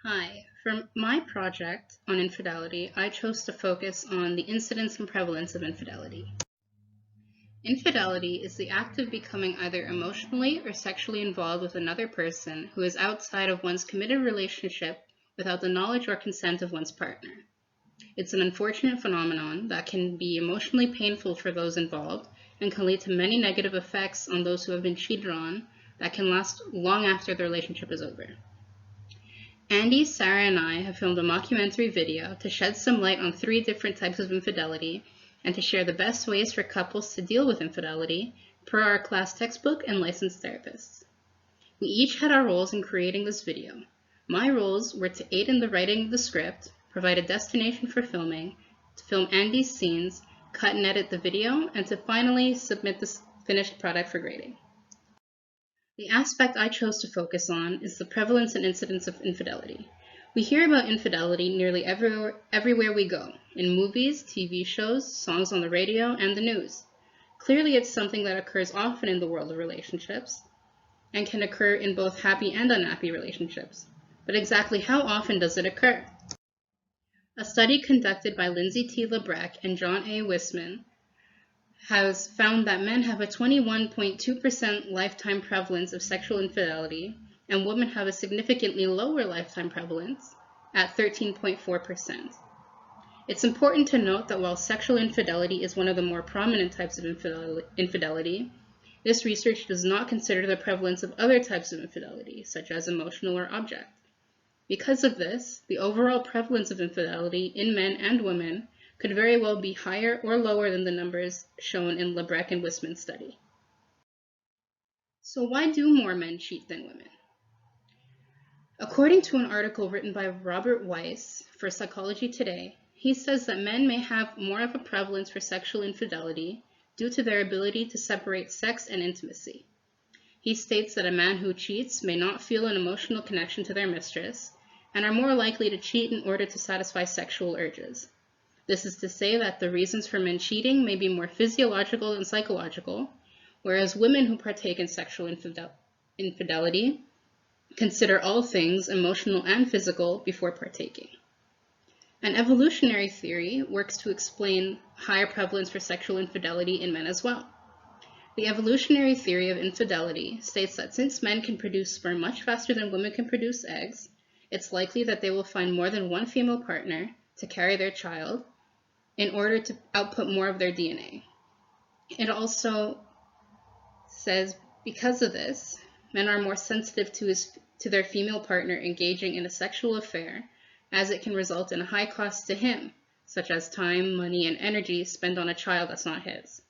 Hi, for my project on infidelity, I chose to focus on the incidence and prevalence of infidelity. Infidelity is the act of becoming either emotionally or sexually involved with another person who is outside of one's committed relationship without the knowledge or consent of one's partner. It's an unfortunate phenomenon that can be emotionally painful for those involved and can lead to many negative effects on those who have been cheated on that can last long after the relationship is over. Andy, Sarah, and I have filmed a mockumentary video to shed some light on 3 different types of infidelity and to share the best ways for couples to deal with infidelity per our class textbook and licensed therapists. We each had our roles in creating this video. My roles were to aid in the writing of the script, provide a destination for filming, to film Andy's scenes, cut and edit the video, and to finally submit the finished product for grading. The aspect I chose to focus on is the prevalence and incidence of infidelity. We hear about infidelity nearly everywhere we go, in movies, TV shows, songs on the radio, and the news. Clearly, it's something that occurs often in the world of relationships and can occur in both happy and unhappy relationships. But exactly how often does it occur? A study conducted by Lindsay T. Lebrecht and John A. Wisman has found that men have a 21.2% lifetime prevalence of sexual infidelity, and women have a significantly lower lifetime prevalence at 13.4%. It's important to note that while sexual infidelity is one of the more prominent types of infidelity, this research does not consider the prevalence of other types of infidelity, such as emotional or object. Because of this, the overall prevalence of infidelity in men and women could very well be higher or lower than the numbers shown in Lebrecht and Wisman's study. So why do more men cheat than women? According to an article written by Robert Weiss for Psychology Today, he says that men may have more of a prevalence for sexual infidelity due to their ability to separate sex and intimacy. He states that a man who cheats may not feel an emotional connection to their mistress and are more likely to cheat in order to satisfy sexual urges. This is to say that the reasons for men cheating may be more physiological and psychological, whereas women who partake in sexual infidelity consider all things emotional and physical before partaking. An evolutionary theory works to explain higher prevalence for sexual infidelity in men as well. The evolutionary theory of infidelity states that since men can produce sperm much faster than women can produce eggs, it's likely that they will find more than one female partner to carry their child in order to output more of their DNA. It also says because of this, men are more sensitive to their female partner engaging in a sexual affair, as it can result in a high cost to him, such as time, money, and energy spent on a child that's not his.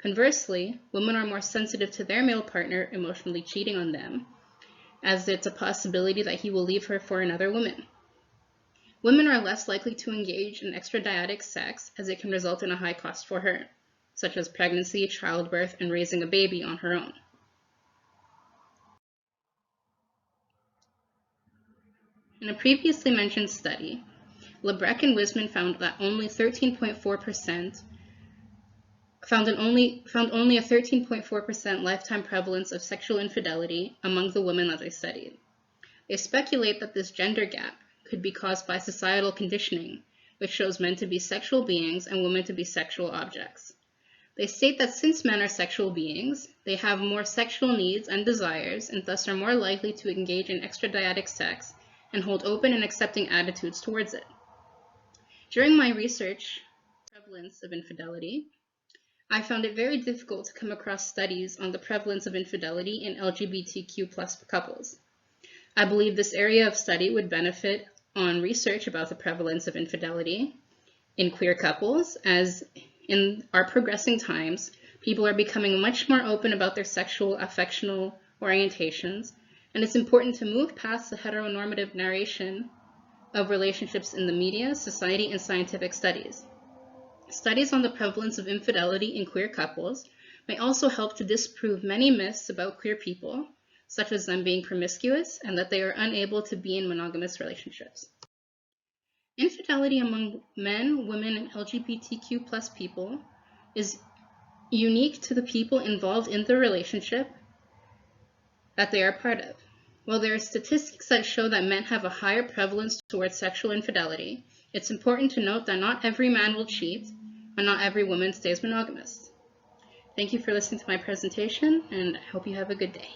Conversely, women are more sensitive to their male partner emotionally cheating on them, as it's a possibility that he will leave her for another woman. Women are less likely to engage in extradyadic sex, as it can result in a high cost for her, such as pregnancy, childbirth, and raising a baby on her own. In a previously mentioned study, Lebrecht and Wisman found that only a 13.4% lifetime prevalence of sexual infidelity among the women that they studied. They speculate that this gender gap could be caused by societal conditioning, which shows men to be sexual beings and women to be sexual objects. They state that since men are sexual beings, they have more sexual needs and desires and thus are more likely to engage in extradyadic sex and hold open and accepting attitudes towards it. During my research prevalence of infidelity, I found it very difficult to come across studies on the prevalence of infidelity in LGBTQ+ couples. I believe this area of study would benefit on research about the prevalence of infidelity in queer couples, as in our progressing times, people are becoming much more open about their sexual affectional orientations, and it's important to move past the heteronormative narration of relationships in the media, society, and scientific studies. Studies on the prevalence of infidelity in queer couples may also help to disprove many myths about queer people, such as them being promiscuous and that they are unable to be in monogamous relationships. Infidelity among men, women, and LGBTQ+ people is unique to the people involved in the relationship that they are part of. While there are statistics that show that men have a higher prevalence towards sexual infidelity, it's important to note that not every man will cheat, and not every woman stays monogamous. Thank you for listening to my presentation, and I hope you have a good day.